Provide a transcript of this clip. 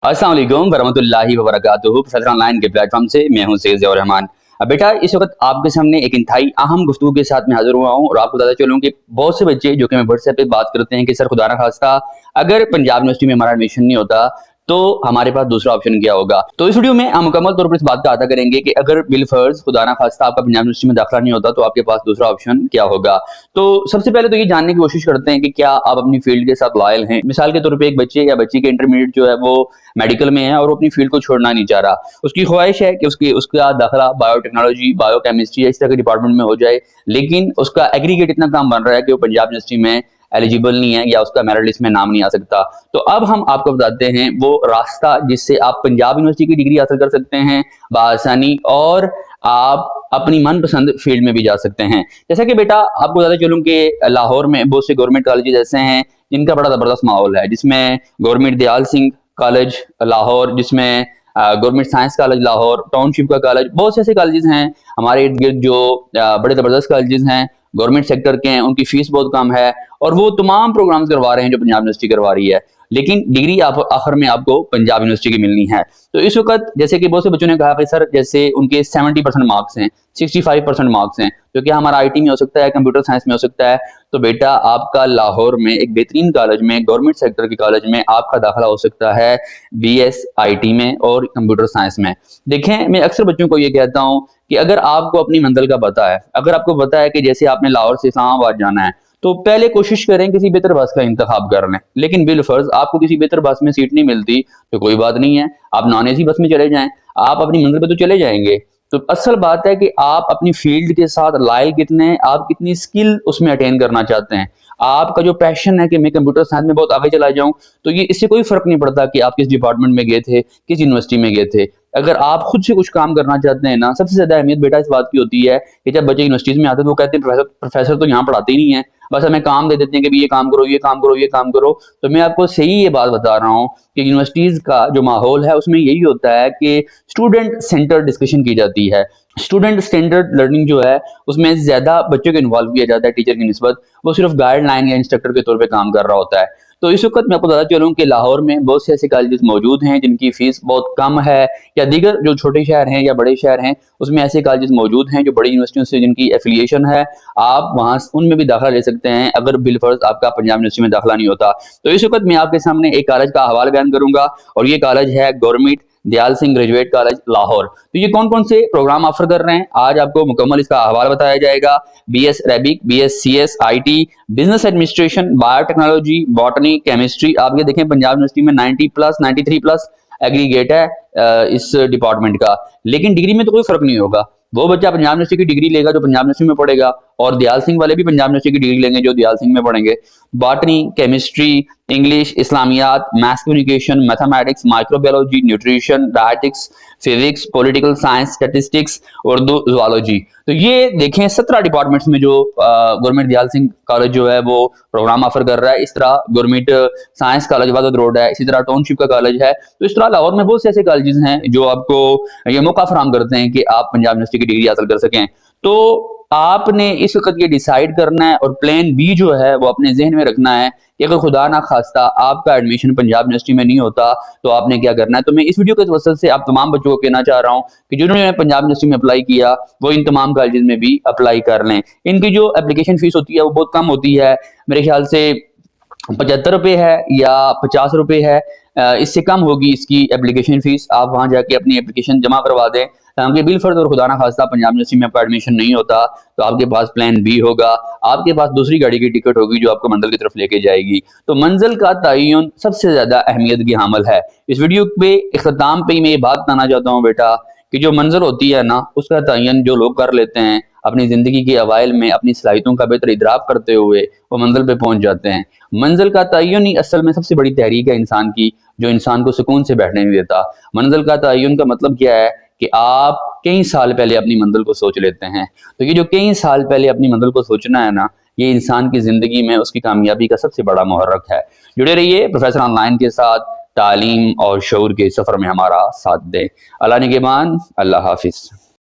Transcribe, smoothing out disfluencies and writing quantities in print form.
अस्सलाम वालेकुम वरहमतुल्लाहि वबरकातुहू। प्रोफेसर ऑनलाइन के प्लेटफॉर्म से मैं हूं सैयद ज़ियाउर रहमान। अब बेटा इस वक्त आपके सामने एक इंतहाई अहम गुफ्तगू के साथ मैं हाजिर हुआ हूं और आपको बताता चलूं कि बहुत से बच्चे जो कि हमें व्हाट्सएप पे बात करते हैं कि सर खुदा ना खास्ता अगर पंजाब यूनिवर्सिटी में हमारा एडमिशन नहीं होता तो हमारे पास दूसरा ऑप्शन क्या होगा। तो इस वीडियो में हम मुकम्मल तौर पर इस बात का अदा करेंगे कि अगर बिलफर्ज खुदा ना खास्ता आपका पंजाब यूनिवर्सिटी में दाखिला नहीं होता तो आपके पास दूसरा ऑप्शन क्या होगा। तो सबसे पहले तो ये जानने की कोशिश करते हैं कि क्या आप अपनी फील्ड के साथ लॉयल हैं। मिसाल के तौर पे एक बच्चे या बच्ची के इंटरमीडिएट जो है वो मेडिकल में है और वो अपनी फील्ड को छोड़ना नहीं चाह रहा। उसकी ख्वाहिश है कि उसका दाखिला बायोटेक्नोलॉजी, बायोकेमिस्ट्री इस तरह के डिपार्टमेंट में हो जाए, लेकिन उसका एग्रीगेट इतना कम बन रहा है कि वो पंजाब यूनिवर्सिटी में एलिजिबल नहीं है या उसका मेरिट लिस्ट में नाम नहीं आ सकता। तो अब हम आपको बताते हैं वो रास्ता जिससे आप पंजाब यूनिवर्सिटी की डिग्री हासिल कर सकते हैं बआसानी और आप अपनी मनपसंद फील्ड में भी जा सकते हैं। जैसा कि बेटा आपको बताते चलूं कि लाहौर में बहुत से गवर्नमेंट कॉलेजेस ऐसे हैं जिनका बड़ा जबरदस्त माहौल है, जिसमें गवर्नमेंट दयाल सिंह कॉलेज लाहौर, जिसमें government science college Lahore, township का कॉलेज, बहुत से ऐसे कॉलेजेस हैं हमारे इर्द गिर्द जो बड़े जबरदस्त कॉलेजेस हैं, गवर्नमेंट सेक्टर के हैं, उनकी फीस बहुत कम है और वो तमाम प्रोग्राम्स करवा रहे हैं जो पंजाब यूनिवर्सिटी करवा रही है, लेकिन डिग्री आप आखिर में आपको पंजाब यूनिवर्सिटी की मिलनी है। तो इस वक्त जैसे कि बहुत से बच्चों ने कहा कि सर जैसे उनके 70% मार्क्स हैं, 65% मार्क्स हैं, जो कि हमारा आईटी में हो सकता है, कंप्यूटर साइंस में हो सकता है, तो बेटा आपका लाहौर में एक बेहतरीन कॉलेज में, गवर्नमेंट सेक्टर के कॉलेज में आपका दाखिला हो सकता है बीएस आईटी में और कंप्यूटर साइंस में। देखें मैं अक्सर बच्चों को ये कहता हूं कि अगर आपको अपनी मंजिल का पता है, अगर आपको पता है कि जैसे आपने लाहौर से इस्लामाबाद जाना है, तो पहले कोशिश करें किसी बेहतर बस का इंतखाब कर लें। लेकिन बिलफर्ज आपको किसी बेहतर बस में सीट नहीं मिलती तो कोई बात नहीं है, आप नॉन एसी बस में चले जाएं, आप अपनी मंजिल पे तो चले जाएंगे। तो असल बात है कि आप अपनी फील्ड के साथ लायल कितने हैं, आप कितनी स्किल उसमें अटेन करना चाहते हैं। आपका जो पैशन है कि मैं कंप्यूटर साइंस में बहुत आगे चला जाऊं, तो ये इससे कोई फर्क नहीं पड़ता कि आप किस डिपार्टमेंट में गए थे, किस यूनिवर्सिटी में गए थे। अगर आप खुद से कुछ काम करना चाहते हैं ना, सबसे ज्यादा अहमियत बेटा इस बात की होती है कि जब बच्चे यूनिवर्सिटीज में आते हैं तो वो कहते हैं प्रोफेसर प्रोफेसर तो यहाँ पढ़ाते ही नहीं है, बस हमें काम दे देते हैं कि भी ये काम करो, ये काम करो, ये काम करो। तो मैं आपको सही ये बात बता रहा हूँ कि यूनिवर्सिटीज का जो माहौल है उसमें यही होता है कि स्टूडेंट सेंटर डिस्कशन की जाती है, स्टूडेंट स्टैंडर्ड लर्निंग जो है उसमें ज्यादा बच्चों को इन्वॉल्व किया जाता है टीचर की निस्बत, वो सिर्फ गाइडलाइन या इंस्ट्रक्टर के तौर पे काम कर रहा होता है। तो इस वक्त मैं आपको बताता चलूं कि लाहौर में बहुत से ऐसे कॉलेजेस मौजूद हैं जिनकी फीस बहुत कम है, या दीगर जो छोटे शहर हैं या बड़े शहर हैं उसमें ऐसे कॉलेजेस मौजूद हैं जो बड़ी यूनिवर्सिटियों से जिनकी एफिलिएशन है, आप वहां उनमें भी दाखिला ले सकते हैं अगर बिलफर्ज आपका पंजाब यूनिवर्सिटी में दाखिला नहीं होता। तो इस वक्त मैं आपके सामने एक कॉलेज का हवाला बयान करूंगा और ये कॉलेज है government Dayal Singh graduate college Lahore. तो ये कौन कौन से प्रोग्राम ऑफर कर रहे हैं आज आपको मुकम्मल इसका हवाला बताया जाएगा। BS Arabic, BS CS IT, business administration, biotechnology, botany, chemistry. आप ये देखें पंजाब यूनिवर्सिटी में 90+, 93+ एग्रीगेट है इस डिपार्टमेंट का, लेकिन डिग्री में तो कोई फर्क नहीं होगा। वो बच्चा पंजाब यूनिवर्सिटी की डिग्री लेगा जो पंजाब यूनिवर्सिटी में पढ़ेगा और दयाल सिंह वाले भी पंजाब यूनिवर्सिटी की डिग्री लेंगे जो दयाल सिंह में पढ़ेंगे। बॉटनी, केमिस्ट्री, इंग्लिश, इस्लामियात, maths communication, mathematics, microbiology, nutrition, dietetics, physics, political science, statistics, Urdu, zoology. तो ये देखें 17 डिपार्टमेंट्स में जो गवर्नमेंट दयाल सिंह कॉलेज जो है वो प्रोग्राम ऑफर कर रहा है। इस तरह गवर्नमेंट साइंस कॉलेज वादद रोड है, इसी तरह टाउनशिप का कॉलेज है। तो इस तरह लाहौर में बहुत से ऐसे कॉलेजेस हैं जो आपको ये मौका फराहम करते हैं कि आप पंजाब यूनिवर्सिटी की डिग्री हासिल कर सकें। तो आपने इस वक्त ये डिसाइड करना है और प्लान बी जो है वो अपने जहन में रखना है कि अगर खुदा ना खास्ता आपका एडमिशन पंजाब यूनिवर्सिटी में नहीं होता तो आपने क्या करना है। तो मैं इस वीडियो के वजह से आप तमाम बच्चों को कहना चाह रहा हूँ कि जिन्होंने पंजाब यूनिवर्सिटी में अप्लाई किया वो इन तमाम कॉलेजेस में भी अप्लाई कर लें। इनकी जो एप्लीकेशन फीस होती है वो बहुत कम होती है, मेरे ख्याल से 75 रुपये है या 50 रुपये है, इससे कम होगी इसकी एप्लीकेशन फीस। आप वहां जाके अपनी एप्लीकेशन जमा करवा दें ताकि बिलफर्ज और खुदा ना खास्ता पंजाब यूनिवर्सिटी में आपका एडमिशन नहीं होता तो आपके पास प्लान बी होगा, आपके पास दूसरी गाड़ी की टिकट होगी जो आपको मंजिल की तरफ लेके जाएगी। तो मंजिल का तयन सबसे ज्यादा अहमियत की हामिल है। इस वीडियो पे इख्तिताम पे मैं ये बात बताना चाहता हूँ बेटा कि जो मंजिल होती है ना उसका तयन जो लोग कर लेते हैं अपनी जिंदगी के अवाइल में अपनी सलाहियतों का बेहतर इदराक करते हुए वो मंजिल पे पहुंच जाते हैं। मंजिल का तयन ही असल में सबसे बड़ी तहरीक है इंसान की, जो इंसान को सुकून से बैठने नहीं देता। मंजिल का तयन का मतलब क्या है कि आप कई साल पहले अपनी मंजिल को सोच लेते हैं। तो ये जो कई साल पहले अपनी मंजिल को सोचना है ना, ये इंसान की जिंदगी में उसकी कामयाबी का सबसे बड़ा मुहर्रक है। जुड़े रहिए प्रोफेसर ऑनलाइन के साथ, तालीम और शऊर के सफर में हमारा साथ दें। अल्लाह निगहबान, अल्लाह हाफिज।